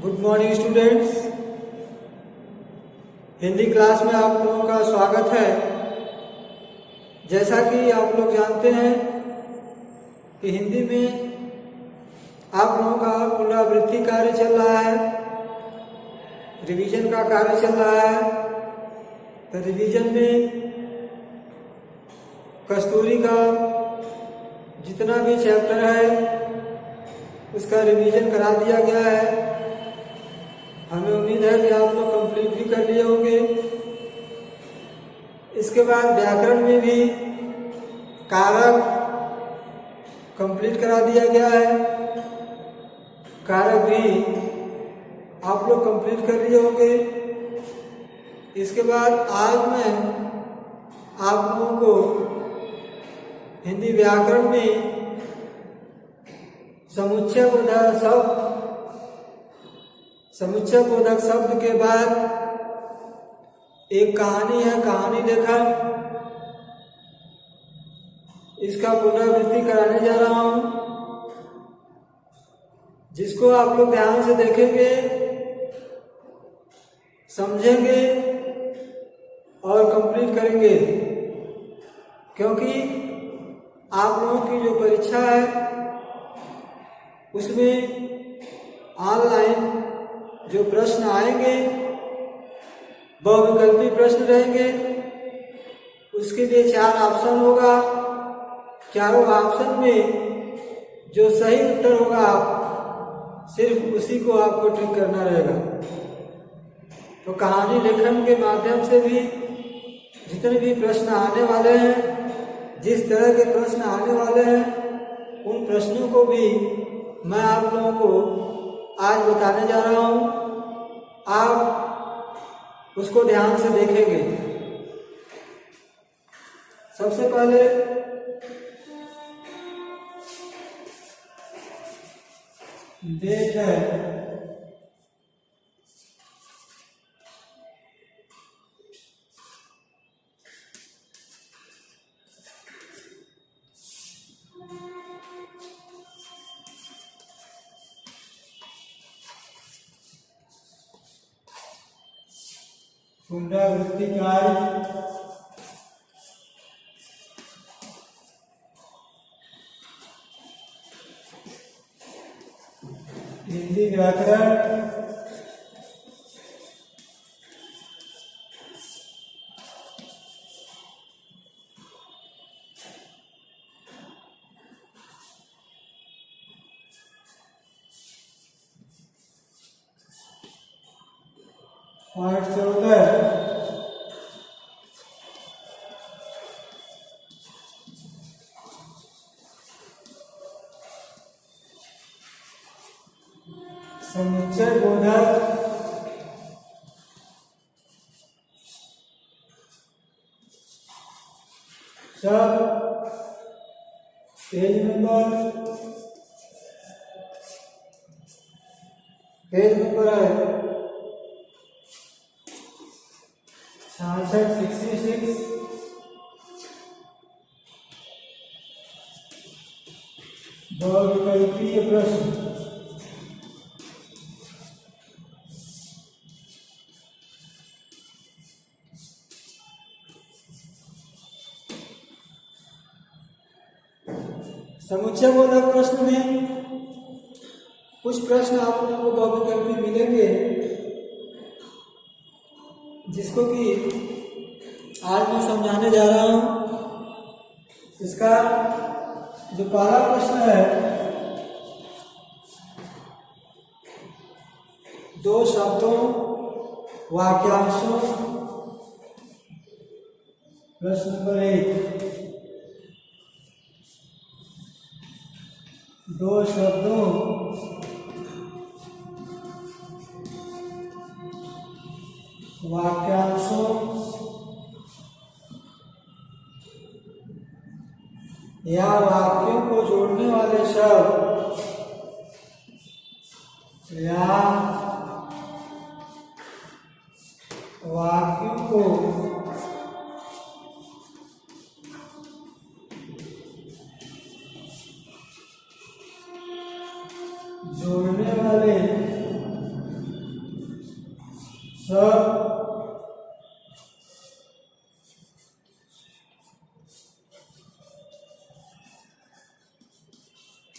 Good morning students. Hindi class में आप लोगों का स्वागत है। जैसा कि आप लोग जानते हैं कि हिंदी में आप लोगों का पुनरावृत्ति कार्य चल रहा है, रिवीजन का कार्य चल रहा है। तो रिवीजन में कस्तूरी का जितना भी चैप्टर है उसका रिवीजन करा दिया गया है। हमें उम्मीद है कि आप लोग कंप्लीट भी कर लिए होंगे। इसके बाद व्याकरण में भी कारक कंप्लीट करा दिया गया है। कारक भी आप लोग कंप्लीट कर लिए होंगे। इसके बाद आज मैं आप लोगों को हिंदी व्याकरण में समुच्चय बोधक शब्द के बाद एक कहानी है, कहानी लेखन। इसका पुनरावृत्ति कराने जा रहा हूं, जिसको आप लोग ध्यान से देखेंगे, समझेंगे और कंप्लीट करेंगे, क्योंकि आप लोगों की जो परीक्षा है उसमें ऑनलाइन जो प्रश्न आएंगे बहुविकल्पी प्रश्न रहेंगे। उसके लिए 4 ऑप्शन होगा। चारों ऑप्शन में जो सही उत्तर होगा सिर्फ उसी को आपको टिक करना रहेगा। तो कहानी लेखन के माध्यम से भी जितने भी प्रश्न आने वाले हैं, जिस तरह के प्रश्न आने वाले हैं, उन प्रश्नों को भी मैं आप लोगों को आज बताने जा रहा हूं। आप उसको ध्यान से देखेंगे। सबसे पहले डेट है। पुनरावृत्ति कार्य, हिंदी व्याकरण, पाठ 14 समुच्चय बोधक शब्द। पेज नंबर है 66 बहुविकल्पीय प्रश्न। समुच्चय बोधक प्रश्न में कुछ प्रश्न आप लोगों को बहुविकल्पी मिलेंगे, जिसको कि आज मैं समझाने जा रहा हूं। इसका जो पहला प्रश्न है, 2 शब्दों वाक्यांशों। प्रश्न नंबर 1, 2 शब्दों वाक्यांशों या वाक्यों को जोड़ने वाले शब्द या वाक्यों को जोड़ने वाले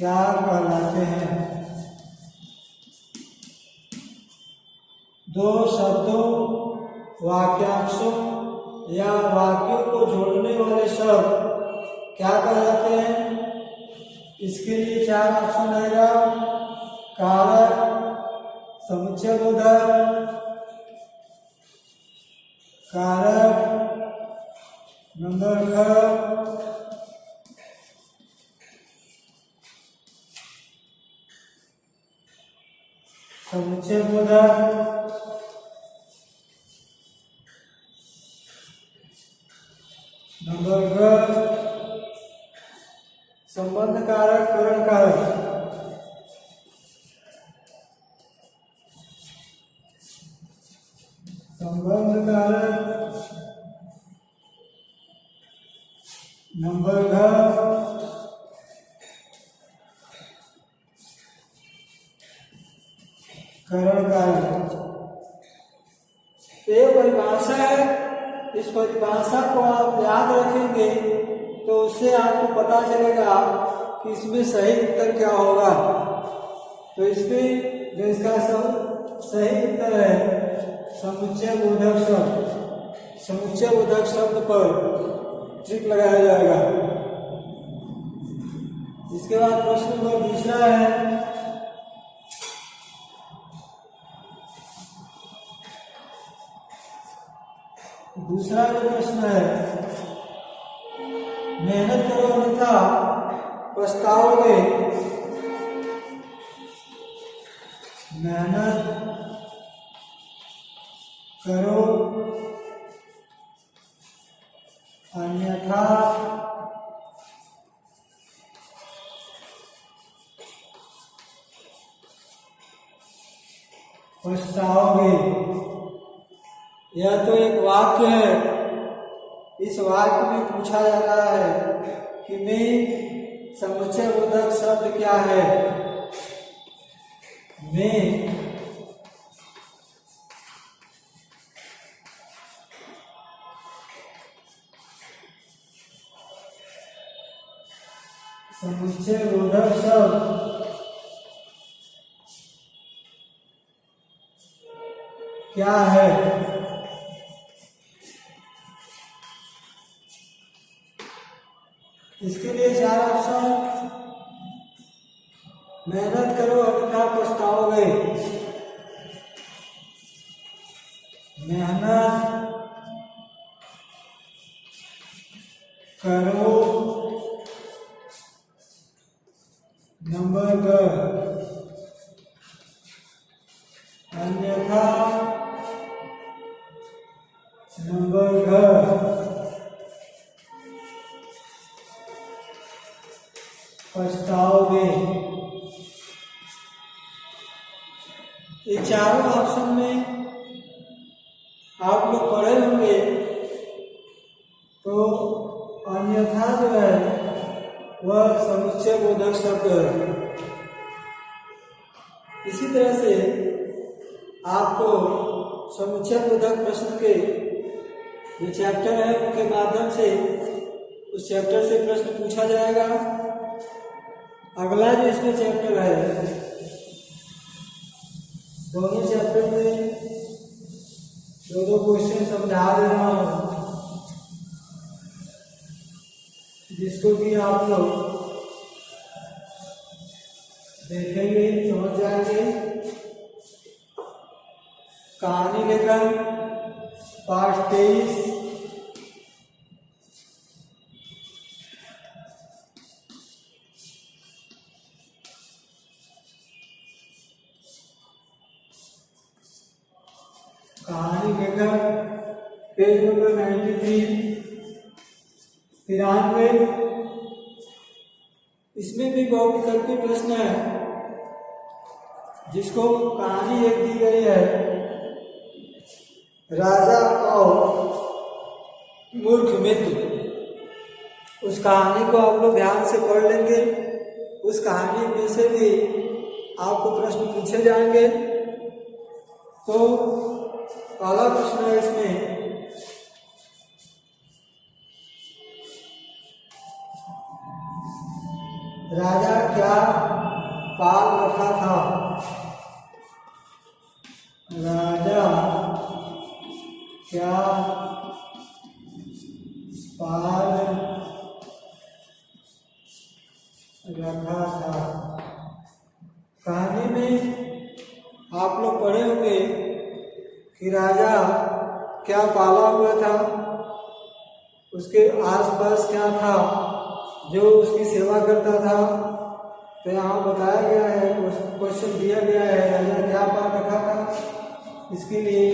क्या कहलाते हैं? दो शब्दों, वाक्यांशों या वाक्यों को जोड़ने वाले शब्द क्या कहलाते हैं? इसके लिए 4 ऑप्शन आएगा। कारक, समुच्चय बोधक, कारक, नंबर ख, समुच्चय बोधक, नंबर ग, संबंध कारक, करण कारक। संबंध कारक, नंबर घ, करण कारक। ये परिभाषा है, इस परिभाषा को आप याद रखेंगे तो उससे आपको पता चलेगा कि इसमें सही उत्तर क्या होगा। तो इसमें जो इसका सही उत्तर है समुच्चय बोधक शब्द, समुच्चय बोधक शब्द पर टिक लगाया जाएगा। इसके बाद प्रश्न नंबर दूसरा है, दूसरा जो प्रश्न है, मेहनत करो अन्यथा पछताओगे। मेहनत करो अन्यथा पछताओगे। यह तो एक वाक्य है। इस वाक्य में पूछा जा रहा है कि में समुच्चय बोधक शब्द क्या है। में समुच्चय बोधक शब्द क्या है? इसके लिए 4 ऑप्शन, मेहनत करो अन्यथा पछताओगे, मेहनत करो, नंबर ग, अन्यथा, नंबर घ, पछताओगे। ये चारों ऑप्शन में आप लोग पढ़े होंगे। तो अन्यथा जो है वह समुच्चय बोधक शब्द है। इसी तरह से आपको समुच्चय बोधक प्रश्न के जो चैप्टर है उनके माध्यम से उस चैप्टर से प्रश्न पूछा जाएगा। अगला जो इसमें चैप्टर है, दोनों चैप्टर में दो क्वेश्चन समझा दे रहा हूं, जिसको कि आप लोग देखेंगे समझ जाएंगे। कहानी लेखन पाठ 23, कहानी लेखन पेज नंबर 93। इसमें भी बहुविकल्पी प्रश्न है, जिसको कहानी एक दी गई है, राजा और मूर्ख मित्र। उस कहानी को आप लोग ध्यान से पढ़ लेंगे। उस कहानी में से भी आपको प्रश्न पूछे जाएंगे। तो पहला प्रश्न है इसमें, राजा क्या पाल रखा था? राजा क्या पाल रखा था? कहानी में आप लोग पढ़े होंगे कि राजा क्या पाला हुआ था, उसके आसपास क्या था जो उसकी सेवा करता था। तो यहाँ बताया गया है, क्वेश्चन दिया गया है, राजा क्या पाल रखा था। इसके लिए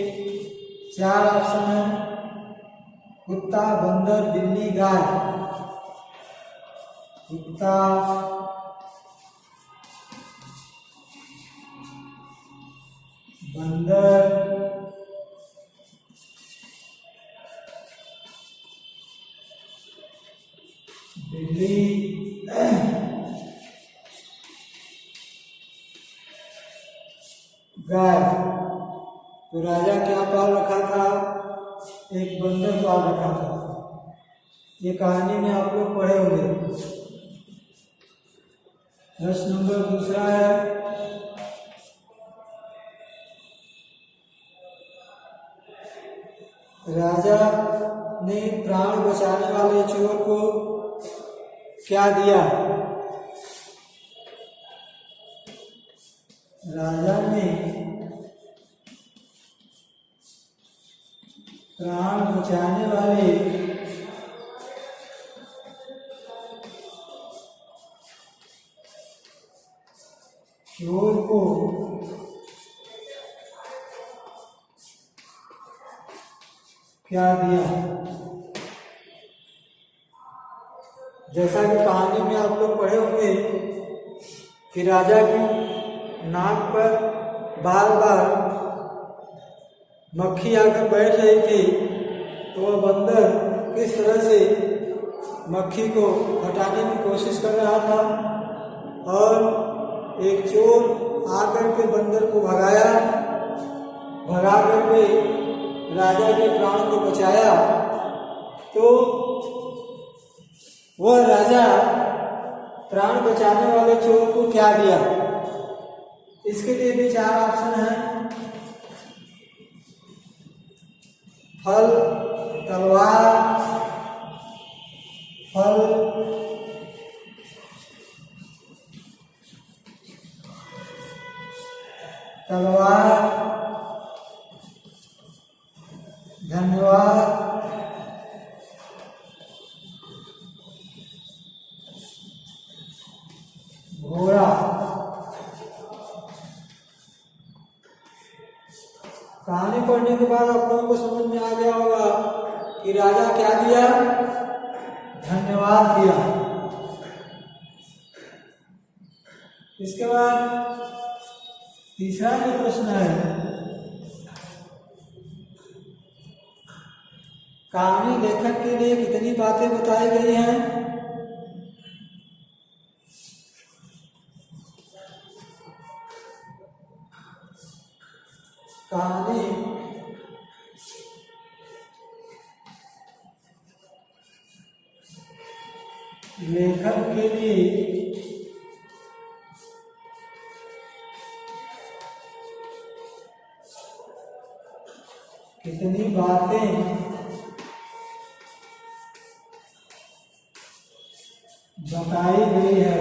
4 ऑप्शन है, कुत्ता, बंदर, बिल्ली, गाय। कुत्ता, बंदर, बिल्ली, गाय। तो राजा क्या पाल रखा था? एक बंदर पाल रखा था। ये कहानी में आप लोग पढ़े होंगे। प्रश्न नंबर दूसरा है, राजा ने प्राण बचाने वाले चोर को क्या दिया? राजा ने प्राण बचाने वाले चोर को क्या दिया? जैसा कि कहानी में आप लोग पढ़े होंगे कि राजा की नाक पर बार बार मक्खी आकर बैठ रही थी, तो वह बंदर किस तरह से मक्खी को हटाने की कोशिश कर रहा था और एक चोर आकर के बंदर को भगा करके राजा के प्राण को बचाया। तो वह राजा प्राण बचाने वाले चोर को क्या दिया? इसके लिए भी 4 ऑप्शन हैं, फल, तलवार, फल, तलवार, धन्यवाद, घोड़ा। कहानी पढ़ने के बाद आप लोगों को समझ में आ गया होगा कि राजा क्या दिया? धन्यवाद दिया। इसके बाद तीसरा जो प्रश्न है, कहानी लेखक के लिए कितनी बातें बताई गई हैं? कहानी लेखक के लिए कितनी बातें बताई गई है?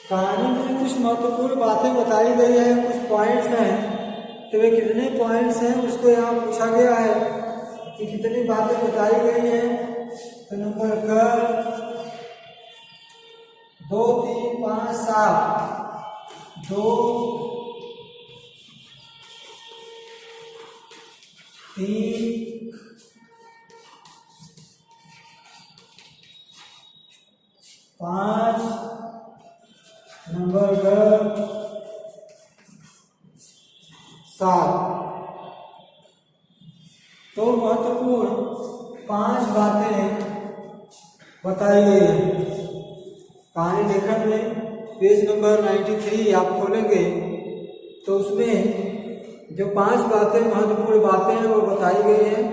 कहानी में कुछ महत्वपूर्ण बातें बताई गई है, कुछ पॉइंट्स हैं। तो वे कितने पॉइंट्स हैं उसको यहाँ पूछा गया है कि कितनी बातें बताई गई हैं। तो नंबर क 2, 3, 5, 7, 2, 3, 5, नंबर 7। तो महत्वपूर्ण 5 बातें बताई गई हैं कहानी लेखन में। पेज नंबर 93 आप खोलेंगे तो उसमें जो 5 बातें महत्वपूर्ण बातें हैं वो बताई गई हैं।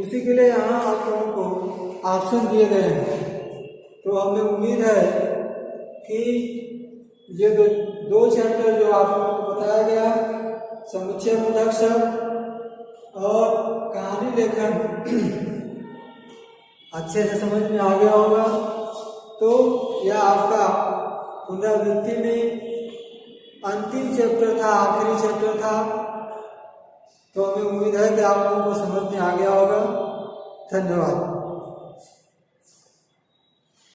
उसी के लिए यहाँ आप लोगों को ऑप्शन दिए गए हैं। तो हमें उम्मीद है कि ये दो चैप्टर जो आप लोगों को बताया गया, समुच्चय बोधक शब्द और कहानी लेखन, अच्छे से समझ में आ गया होगा। तो यह आपका पुनरावृत्ति में अंतिम चैप्टर था, आखिरी चैप्टर था। तो हमें उम्मीद है कि आप लोगों को समझ में आ गया होगा। धन्यवाद।